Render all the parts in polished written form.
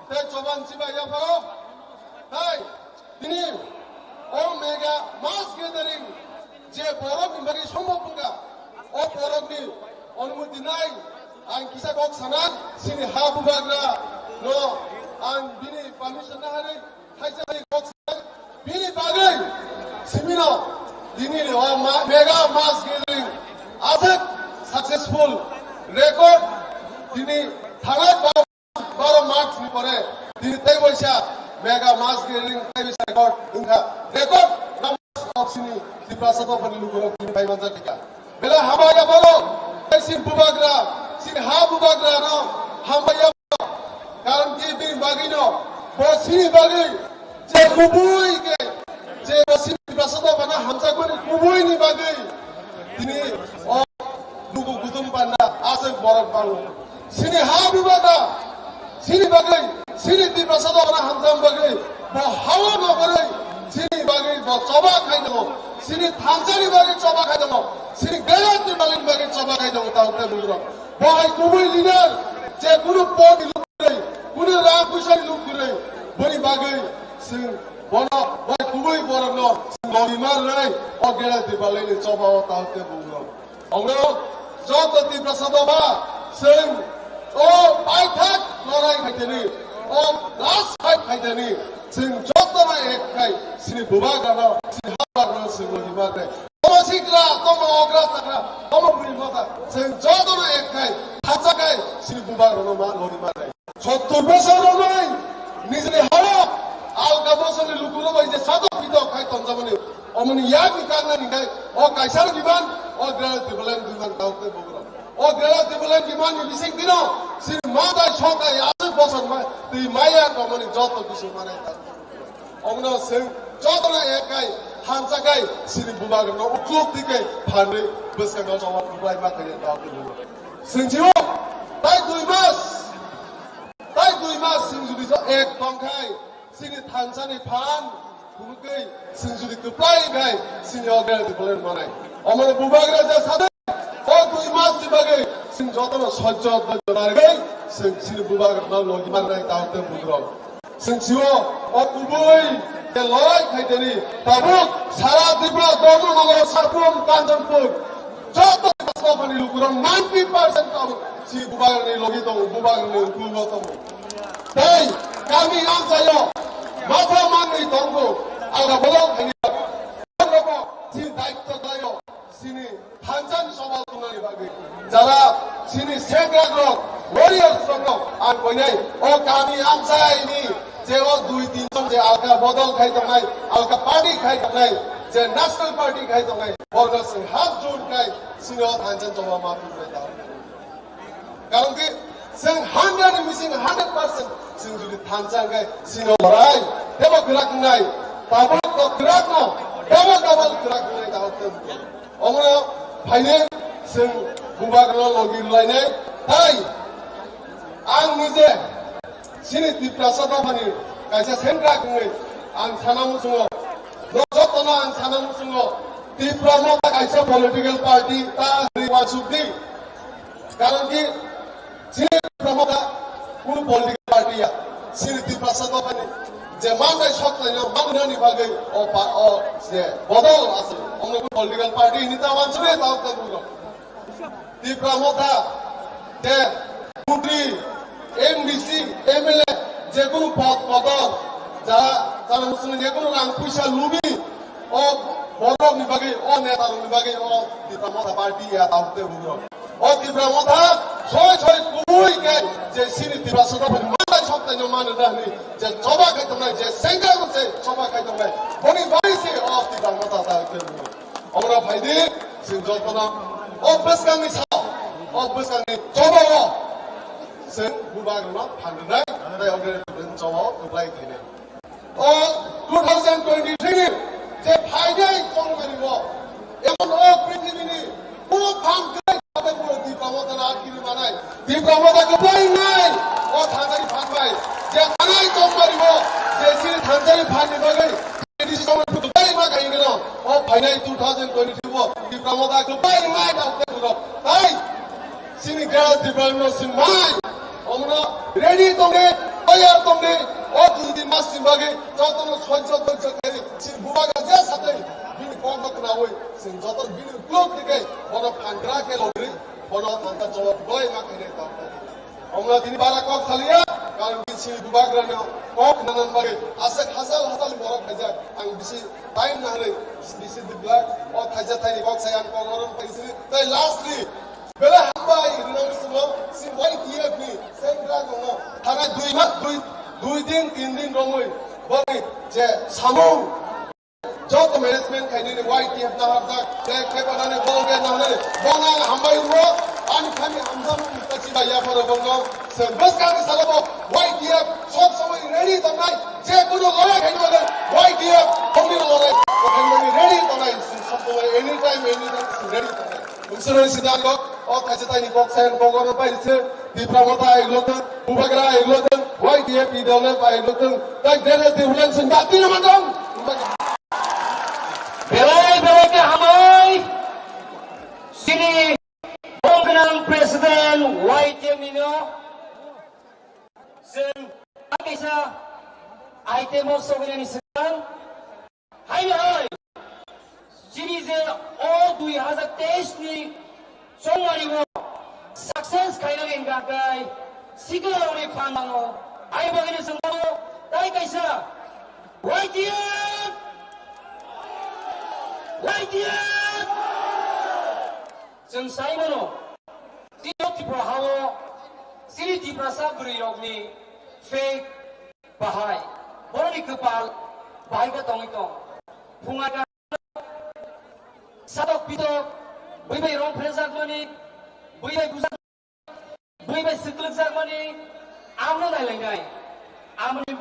তাই জবান চিবাইয়া পারো তাই তিনি ও মেগা মাস গেদারিং যে বরফ বিভাগে সম্ভব নङा ও বরফनि অনুমতি নাই आं किसा कक सानान सिनि हा बुबाग्रा न आं बिनि पारमिशन नाहारै थाइजानि कक सानान बिनि बागै सिमिनो दिनि मेगा मास गेदारिं आजक सक्सेसफुल रेकर्ड दिनि थांनाय 12 मार्च नि परे दिनि तै बैसा मेगा मास गेदारिं तै बैसा रेकर्ड नम्बर अफ सिनि दिप्रासद पनि लुगुरो दिनि बायमानजा टिका बेला हाबाया बरो सिन बुबाग्रा sin habu bagrano hambaya karon ki bin bagino bosini bagi je kubui ke je bosini basado bana hamsa kori kubui ni bagi tini o lugu gudum panda ase borok baru sini habu baga sini bagi sini di basado bana hamsa bagi bo hawa no kore sini bagi bo choba khai demo sini thamjani bagi choba khai demo sini gelati bagi choba khai demo taute bugro Boy kubui leader, je guru port look करे, guru Ram कुशल look करे, बड़ी बागे सिंह बोला boy kubui बोला no Singh लोगी मार रहे और गेला दिवाली ने चौबा होता होते बोलो, औरो जो तो तीव्र सदोबा सिंह ओ पाइथक लड़ाई खाते नहीं, ओ लास्ट फाइट खाते नहीं, सिंह जो तो मैं एक खाई सिंह बुबा करना सिंह हार करना सिंह लोगी मार रहे Toma sikla, toma ogra takra, toma burimata. Sen jodo na ekai, hacha kai, sini buba rono ma lori ma kai. Chotto besa ronoi, nizre hara, al gabosa ni lukuro bai je sado pito kai tonjamani. Omani yaki karna ni kai, o kaisar biman, o grela tibulan biman taute bogro. O grela tibulan biman ni bising dino, sini mata shoka yasir bosan ma, ti maya komani jodo bisu manai ta. Omno sen jodo na ekai. Hamsa kai sini bubaga no ukluk dikai phane beska no jawa bubai ma kai ta ko singjiwo tai 2 mas singjudi so ek tongkai sini thansani phan bukai singjudi tuplai kai sini ogal di bolen manai amar bubaga ja sade o 2 mas dibagai sing joto no sajjo dar gai sini bubaga no logi manai ta ko bugro singjiwo o bubai के लड़ाई खाई नहीं Tabuk सारा त्रिपुरा दोनों नगर सरपुर कांचनपुर जो तो बसवा बनी लुकुरम 90% का सी बुबाग नहीं लोगी तो बुबाग नहीं लुकुरो तो तै kami ang sayo masa man ni tonggo aga bolong hanya लोगों सी दायित्व tayo sini hansan somal tunani bagi jara sini segragro warriors sogro ang koinai o kami ang sayo ini जेवो 2-3 जन जे आलका बदल खाइ दंगाय आलका पार्टी खाइ दंगाय जे नेशनल पार्टी खाइ दंगाय burger Singh हात जोड़ खाइ सिंह थानचन जमा माफी खाइ दा कारण कि सिंह 100 मिसिंग 100% सिंह जुदि थानचन खाइ सिंह लड़ाई देबो ग्राक नाय ताबो तो ग्राक न डबल ग्राक नाय दा होते अमरो फाइने सिंह बुबाग्र लगी लाइने ताई आं निजे sini diprasada bani kaisa sentra kungai ang sanamu sungo rojotona ang sanamu sungo dipramata kaisa political party ta riwasudi karon ki sini dipramata kuno political party ya sini diprasada bani je mangai shokta yo mangnani bagai o je bodol ase omno political party ni ta wansure ta ko dipramata je mutri MDC, MLA, যেকোনো পদ যারা যারা মুসলিম যেকোনো রাং পয়সা লুবি ও বড় বিভাগে ও নেতা বিভাগে ও দিপ্রামতা পার্টি ইয়া তাউতে বুগো ও দিপ্রামতা ছয় কুবুই কে যে সিনি দিপ্রাসদা বনি মাই সপ্তাহ নো মানে রানি যে জবা খাই তোমরা যে সেঙ্গা করতে জবা খাই তোমরা বনি বাইসে ও দিপ্রামতা তাউতে বুগো আমরা ভাইদি সিন জতনা ও বেসকানি সাও ও বেসকানি জবা sen bubaga pandai dai organization jawa apply thine o 2023 je phaidai kongmani bo emon o prithibini puno phangkai tate puno dipamota na kiri manai dipamota ko pai nai o thanjari phangbai je thanai kongmani bo je siri thanjari phangni bagai this is our to pai ma kai no o phaidai 2023 bo dipamota ko pai nai ta puno tai sini gal dipamota sin mai Omno ready to get Fire Tommy, or to the Master Baggy, Joton of Swatch, Sin Bubaga, just at the Uniform of Nawi, Sin Joton, Blue Brigade, one of Pandrake Lottery, one of Antajo, Boy Macaneta. আমরা তিনি বারা cock Khalia কারণ BC দুবাগ্রানো cock নানান বারে আসেক হাজাল হাজাল বড় খাইজা আং বিসি টাইম না হলে বিসি দিবলা ও খাইজা থাই কক সায়ান কক গরম পাইছি তাই লাস্টলি বেলা হাবাই রিনাউসনো সি ওয়াই টিএফ নি সেন্ট্রা গনো থানা দুই দিন তিন দিন রমই বলে যে সামু যত ম্যানেজমেন্ট খাইনি ওয়াই টিএফ না হারদা যে কেবানানে বলগে না হলে বনা হামবাই রো আমি খালি আমজামু মুস্তাচিবা ইয়াফার বঙ্গ সেবস কানে সালাবো ওয়াইটিএফ সব সময় রেডি তনাই যে কোনো লড়াই খাইবলে ওয়াইটিএফ কমির লড়াই ওখানে রেডি তনাই সব সময় এনি টাইম রেডি তনাই উসরে সিদাঙ্গ ও কাছে তাই কক সাইন বগর পাইছে দিপ্রামতা এগুলোতে বুবাগরা এগুলোতে ওয়াইটিএফ ইদলে পাইগুলোতে তাই দেলে দিউলেন সিংগাতি নামাদম বেলায় কে হামাই সিনি President YTM Nino Sen Akisa Item of Sovereignty Hai hai Sinize all 2023 ni Somari mo success kaila gagai sigurori phanano ai bagini sangalo tai kaisa YTM Sen Saimono Tino Tipra Hawo, Siri Tipra Sabri Rogni, Fake Bahai, Boroni Kupal, Bahiga Tongito, Pungaga Sadok Pitok, Bibe Rom Prezagmani, Bibe Guzak, Bibe Sikluk Zagmani, Amno Nailangai, Amni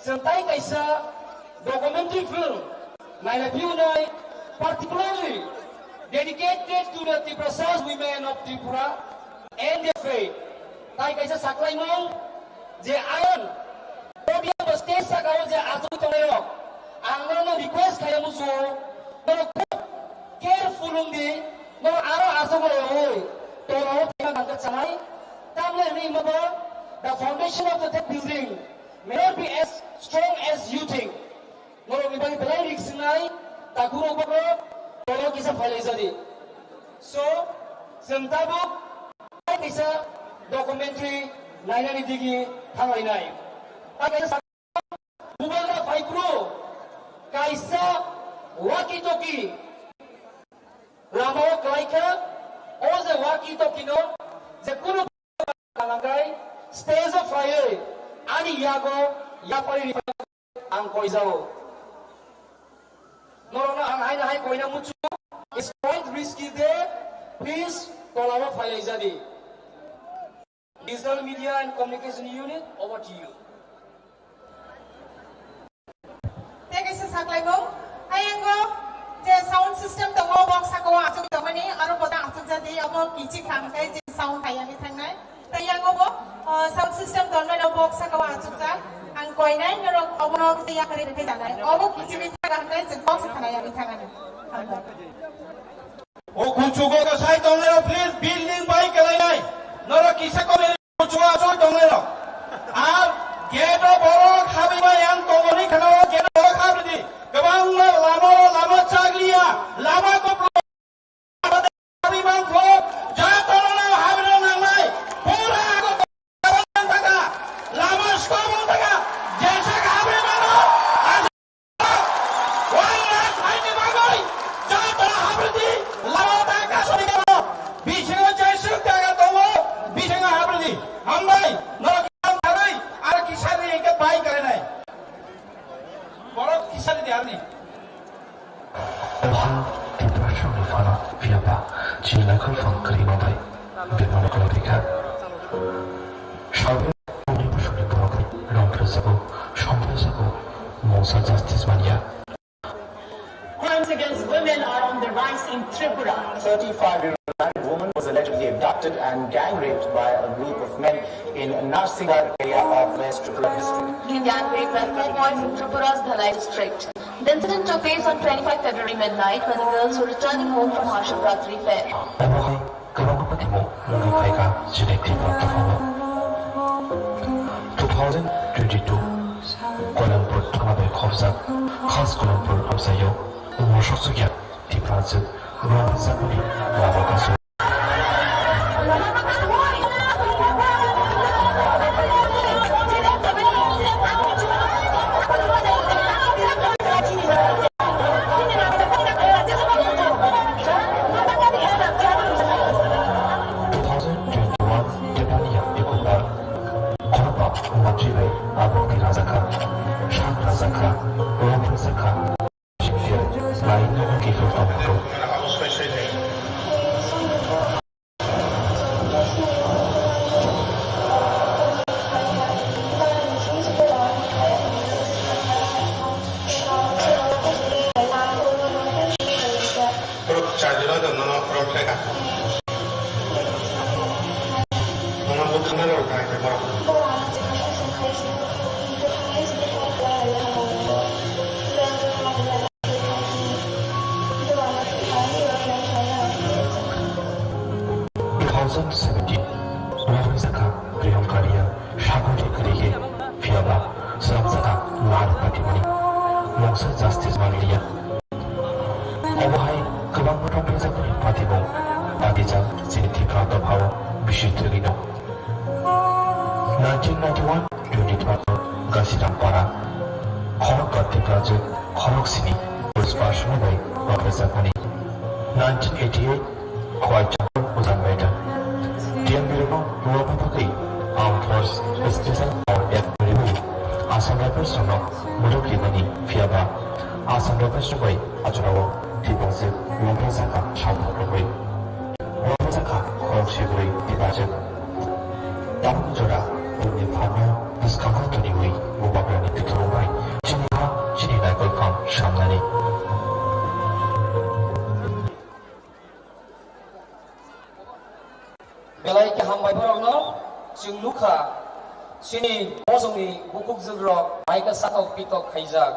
Sentai Kaisa, documentary film, Naila Punai, particularly dedicated to the Tiprasas women of Tripura and their faith. Tai kaisa saklai mong je ayon podium stage sakao je azu tolero angno request kaya muso no careful undi no aro aso gore oi toro tina bangka chanai tamle ni mabo the foundation of the building may not be as strong as you think no mi bagi belai riksinai takuro babo Tolong kisah file jadi. So, sentabu kisah documentary lainnya ni digi hang lainai. Tapi bukan file kru, kaisa walkie talkie. Lama kelaika, oze walkie talkie no, zekuru kalangkai stage of fire. Ani yago, yapari angkoi zau. Norona ang hai koina mucho is quite risky there. Please call our file jadi. Digital Media and Communication Unit, over to you. Thank you, Saklai Bong. Ayango, the sound system the whole box ako aso the money. Aro bota aso jadi abo kichi khang kai je sound kaya ni thangnai. Ayango bo sound system don na box ako aso ja. Ang koina ngoro obono siya kare ke janai. Obo kichi ni thang kai je box khana ya ni thangani. O kuchugo ka sai donglero please building by kalai noro kisa ko mere kuchugo aso donglero. Ar geto borok habi ba yang kongoni khana geto borok habdi. Gabang lama chaglia lama ko habi bang ko ja tolo habro nangai pura ko gabang taka lama skomo taka jesa ka habri mano wala haini bagoi ja tolo habdi lama taka sori ko bisingo jesu taka tomo bisingo habdi ambai noro kam tharai ar kisari ke bai kare nai borok kisari diarni Viapa, Chile Kulfon Kalinobai, Bimana Kalodika. Shabu, Unibusuli Broker, Lompresago, Shompresago, Mosa Justice Mania. Crimes against women are on the rise in Tripura. 35-year-old married woman was allegedly abducted and gang raped by a group of men in Narsingar area of West Tripura district. The gang raped by 4 boys in Tripura's Dhalai district. The incident took place on 25 February midnight when the girls were returning home from Mahashivratri fair. Kabangapati mo, Lungi Paika, Jinek Tipo Tafama. 2022 Kuala Lumpur Thangabai Khopsak Khas Kuala Lumpur Amsayo Umur Shoksugya Tiprazuk Ruang Zakuni Wawakasu Justice Maria. Obahai kebang potong pesa kuni patibong patijang siniti prata bhawa bishitugino. 1991 2012 Gasiram Para Khorok Gati Project Khorok Sini Puspashmi by Professor Kuni 1988 Khwai Chakor Uzan Beta Tiang Birno Ruwapakai Armed Force Special Power Act Review Assam Rifles Sono Muruki Mani Fiaba Assam Rifles by Ajurawo Tipazek Ruwapasaka Shaupa Rogui Ruwapasaka Khorok Shibui Tipazek Dam Jora Dunia Pano Discover to the way Mubagrani to Turubai Chinika Chinina Golkam Shamlani Belai ke hambai barangno sing lukha sini mosongi bukuk zilro maika sakau pitok khaijak